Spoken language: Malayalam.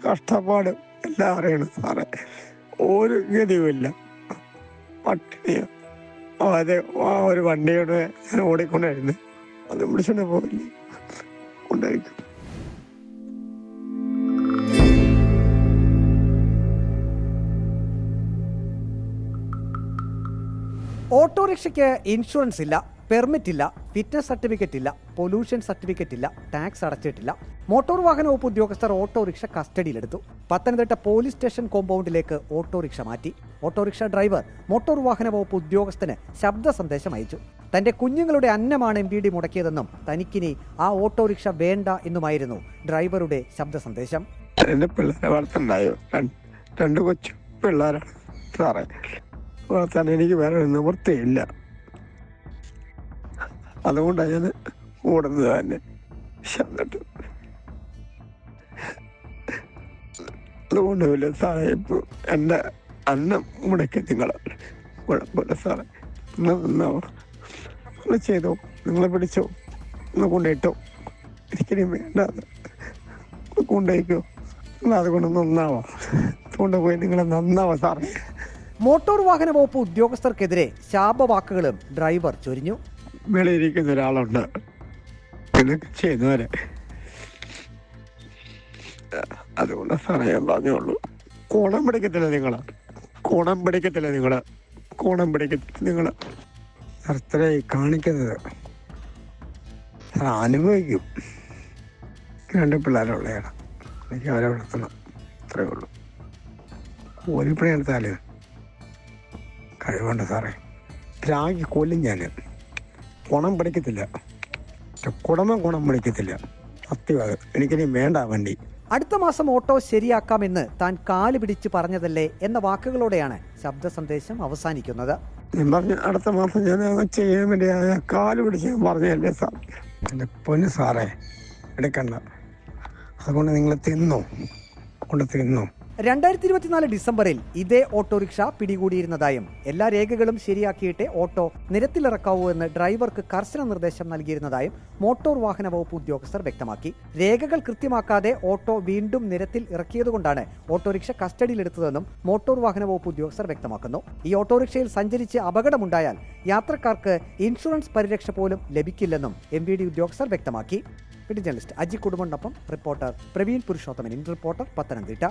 കഷ്ടപ്പാട് എല്ലാം അറിയണം സാറേ. ഒരു ഗതിയുമില്ല, പട്ടിണിയോ. അതെ, ആ ഒരു വണ്ടിയോടെ ഞാൻ ഓടിക്കൊണ്ടായിരുന്നു, അത് വിളിച്ചോണ്ട് പോയില്ലേ കൊണ്ടായിരിക്കും. ഓട്ടോറിക്ഷയ്ക്ക് ഇൻഷുറൻസ് ഇല്ല, പെർമിറ്റ് ഇല്ല, ഫിറ്റ്നസ് സർട്ടിഫിക്കറ്റ് ഇല്ല, പൊല്യൂഷൻ സർട്ടിഫിക്കറ്റ് ഇല്ല, ടാക്സ് അടച്ചിട്ടില്ല. മോട്ടോർ വാഹന വകുപ്പ് ഉദ്യോഗസ്ഥർ ഓട്ടോറിക്ഷ കസ്റ്റഡിയിലെടുത്തു. പത്തനംതിട്ട പോലീസ് സ്റ്റേഷൻ കോമ്പൗണ്ടിലേക്ക് ഓട്ടോറിക്ഷ മാറ്റി. ഓട്ടോറിക്ഷ ഡ്രൈവർ മോട്ടോർ വാഹന വകുപ്പ് ഉദ്യോഗസ്ഥന് ശബ്ദ സന്ദേശം അയച്ചു. തന്റെ കുഞ്ഞുങ്ങളുടെ അന്നമാണ് MVD മുടക്കിയതെന്നും തനിക്കിനി ആ ഓട്ടോറിക്ഷ വേണ്ട എന്നുമായിരുന്നു ഡ്രൈവറുടെ ശബ്ദ സന്ദേശം. എന്റെ പിള്ളേരെ വളർത്തുണ്ടായോ, 2 കൊച്ചു പിള്ളേരാണ് സാറേ. വളർത്താൻ എനിക്ക് വേറെ നിവൃത്തിയില്ല, അതുകൊണ്ടാണ് ഞാൻ ഓടുന്നത് തന്നെ. എന്നിട്ട് അതുകൊണ്ടുമില്ല സാറേ, ഇപ്പൊ എന്റെ അന്നം മുടക്കി നിങ്ങൾ. കുഴപ്പമില്ല സാറേ, നിങ്ങൾ ചെയ്തോ, നിങ്ങളെ പിടിച്ചോ, നിങ്ങൾ കൊണ്ടുപോയിട്ടോ, എനിക്കിനി വേണ്ട, കൊണ്ടുപോയിക്കോ. നിങ്ങൾ അതുകൊണ്ട് നന്നാവാ, കൊണ്ടുപോയി നിങ്ങൾ നന്നാവാ സാറേ. മോട്ടോർ വാഹന വകുപ്പ് ഉദ്യോഗസ്ഥർക്കെതിരെ ശാപവാക്കുകളും ഡ്രൈവർ ചൊരിഞ്ഞു. വെളിയിരിക്കുന്ന ഒരാളുണ്ട് ഇതൊക്കെ ചെയ്യുന്നവരെ, അതുകൊണ്ട് സാറേ ഞാൻ പറഞ്ഞോളൂ, കോണം പിടിക്കത്തില്ല നിങ്ങള്, കോണം പിടിക്കത്തില്ല നിങ്ങള്, കോണം പിടിക്കത്തില്ല നിങ്ങള്. അത്ര കാണിക്കുന്നത് അനുഭവിക്കും. 2 പിള്ളേരുള്ളതാണ്, എനിക്ക് അവരെ വളർത്തണം, അത്രേ ഉള്ളൂ. ഒരു പണി എടുത്താല് കഴിവുണ്ട് സാറേ, രാഗി കൊല്ലും ഞാൻ. കുണം പിടിക്കത്തില്ല, കുണം പിടിക്കത്തില്ല, സത്യമാണ്. എനിക്കിനി വേണ്ട വണ്ടി. അടുത്ത മാസം ഓട്ടോ ശരിയാക്കാമെന്ന് താൻ കാല് പിടിച്ച് പറഞ്ഞതല്ലേ എന്ന വാക്കുകളോടെയാണ് ശബ്ദ സന്ദേശം അവസാനിക്കുന്നത്. ഞാൻ പറഞ്ഞു, അടുത്ത മാസം ഞാൻ ചെയ്യാൻ വേണ്ടി കാല് പിടിച്ച് പറഞ്ഞതല്ലേ സാർ. എൻ്റെ പൊന്ന് സാറേ, എടുക്കണ്ട, അതുകൊണ്ട് നിങ്ങൾ തിന്നോ, കൊണ്ട് തിന്നോ. 2024 ഡിസംബറിൽ ഇതേ ഓട്ടോറിക്ഷ പിടികൂടിയിരുന്നതായും എല്ലാ രേഖകളും ശരിയാക്കിയിട്ടേ ഓട്ടോ നിരത്തിലിറക്കാവൂ എന്ന് ഡ്രൈവർക്ക് കർശന നിർദ്ദേശം നൽകിയിരുന്നതായും മോട്ടോർ വാഹന വകുപ്പ് ഉദ്യോഗസ്ഥർ വ്യക്തമാക്കി. രേഖകൾ കൃത്യമാക്കാതെ ഓട്ടോ വീണ്ടും നിരത്തിൽ ഇറക്കിയതുകൊണ്ടാണ് ഓട്ടോറിക്ഷ കസ്റ്റഡിയിലെടുത്തതെന്നും മോട്ടോർ വാഹന വകുപ്പ് ഉദ്യോഗസ്ഥർ വ്യക്തമാക്കുന്നു. ഈ ഓട്ടോറിക്ഷയിൽ സഞ്ചരിച്ച് അപകടമുണ്ടായാൽ യാത്രക്കാർക്ക് ഇൻഷുറൻസ് പരിരക്ഷ പോലും ലഭിക്കില്ലെന്നും MVD ഉദ്യോഗസ്ഥർ വ്യക്തമാക്കി. ജേർണലിസ്റ്റ് അജി കുടുംബനൊപ്പം റിപ്പോർട്ടർ പ്രവീൺ പുരുഷോത്തമൻ, റിപ്പോർട്ടർ പത്തനംതിട്ട.